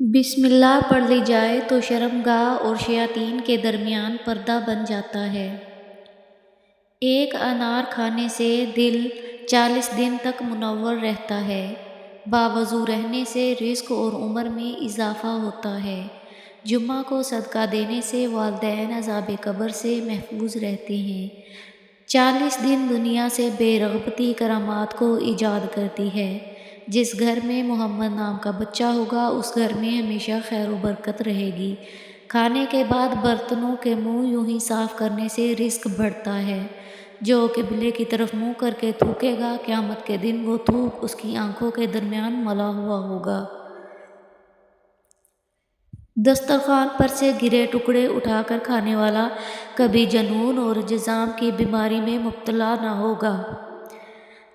بسم اللہ پڑھ لی جائے تو شرمگاہ اور شیاطین کے درمیان پردہ بن جاتا ہے۔ ایک انار کھانے سے دل 40 دن تک منور رہتا ہے۔ باوضو رہنے سے رزق اور عمر میں اضافہ ہوتا ہے۔ جمعہ کو صدقہ دینے سے والدین عذاب قبر سے محفوظ رہتے ہیں۔ 40 دن دنیا سے بے رغبتی کرامات کو ایجاد کرتی ہے۔ جس گھر میں محمد نام کا بچہ ہوگا اس گھر میں ہمیشہ خیر و برکت رہے گی۔ کھانے کے بعد برتنوں کے منہ یوں ہی صاف کرنے سے رزق بڑھتا ہے۔ جو قبلے کی طرف منہ کر کے تھوکے گا قیامت کے دن وہ تھوک اس کی آنکھوں کے درمیان ملا ہوا ہوگا۔ دسترخوان پر سے گرے ٹکڑے اٹھا کر کھانے والا کبھی جنون اور جذام کی بیماری میں مبتلا نہ ہوگا۔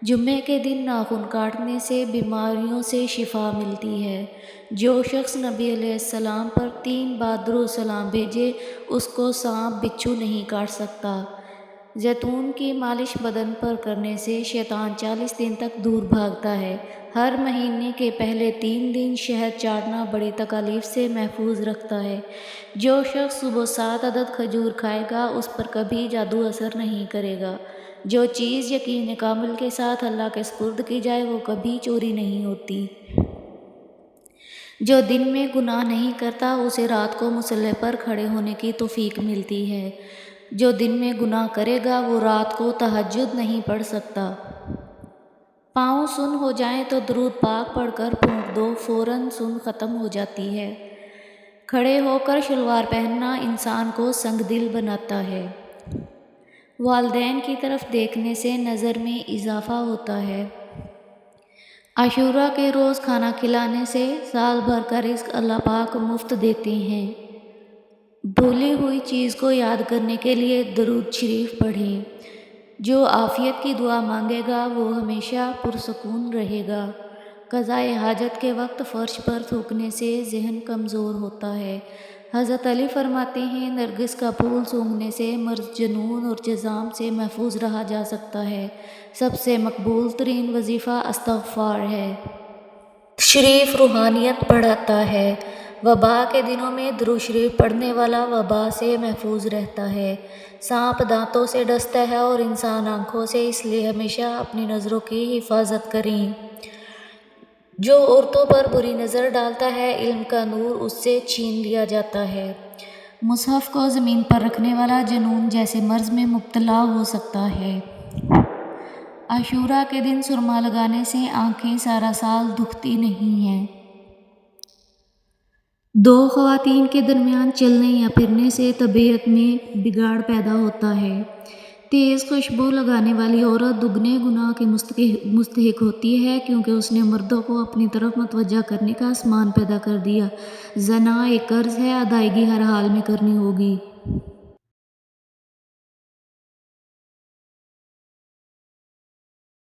جمعے کے دن ناخن کاٹنے سے بیماریوں سے شفا ملتی ہے۔ جو شخص نبی علیہ السلام پر 3 بار درود سلام بھیجے اس کو سانپ بچھو نہیں کاٹ سکتا۔ زیتون کی مالش بدن پر کرنے سے شیطان 40 دن تک دور بھاگتا ہے۔ ہر مہینے کے پہلے 3 دن شہد چاٹنا بڑی تکالیف سے محفوظ رکھتا ہے۔ جو شخص صبح 7 عدد کھجور کھائے گا اس پر کبھی جادو اثر نہیں کرے گا۔ جو چیز یقین کامل کے ساتھ اللہ کے سپرد کی جائے وہ کبھی چوری نہیں ہوتی۔ جو دن میں گناہ نہیں کرتا اسے رات کو مصلی پر کھڑے ہونے کی توفیق ملتی ہے۔ جو دن میں گناہ کرے گا وہ رات کو تہجد نہیں پڑھ سکتا۔ پاؤں سن ہو جائیں تو درود پاک پڑھ کر پھونک دو، فوراً سن ختم ہو جاتی ہے۔ کھڑے ہو کر شلوار پہننا انسان کو سنگ دل بناتا ہے۔ والدین کی طرف دیکھنے سے نظر میں اضافہ ہوتا ہے۔ عاشوراء کے روز کھانا کھلانے سے سال بھر کا رزق اللہ پاک مفت دیتے ہیں۔ بھولی ہوئی چیز کو یاد کرنے کے لیے درود شریف پڑھیں۔ جو عافیت کی دعا مانگے گا وہ ہمیشہ پرسکون رہے گا۔ قضائے حاجت کے وقت فرش پر تھوکنے سے ذہن کمزور ہوتا ہے۔ حضرت علی فرماتے ہیں نرگس کا پھول سونگھنے سے مرض جنون اور جذام سے محفوظ رہا جا سکتا ہے۔ سب سے مقبول ترین وظیفہ استغفار ہے۔ شریف روحانیت بڑھاتا ہے۔ وبا کے دنوں میں درود شریف پڑھنے والا وبا سے محفوظ رہتا ہے۔ سانپ دانتوں سے ڈستا ہے اور انسان آنکھوں سے، اس لیے ہمیشہ اپنی نظروں کی حفاظت کریں۔ جو عورتوں پر بری نظر ڈالتا ہے علم کا نور اس سے چھین لیا جاتا ہے۔ مصحف کو زمین پر رکھنے والا جنون جیسے مرض میں مبتلا ہو سکتا ہے۔ عاشوراء کے دن سرما لگانے سے آنکھیں سارا سال دکھتی نہیں ہیں۔ 2 خواتین کے درمیان چلنے یا پھرنے سے طبیعت میں بگاڑ پیدا ہوتا ہے۔ تیز خوشبو لگانے والی عورت دگنے گناہ کی مستحق ہوتی ہے کیونکہ اس نے مردوں کو اپنی طرف متوجہ کرنے کا سامان پیدا کر دیا۔ زنا ایک قرض ہے، ادائیگی ہر حال میں کرنی ہوگی۔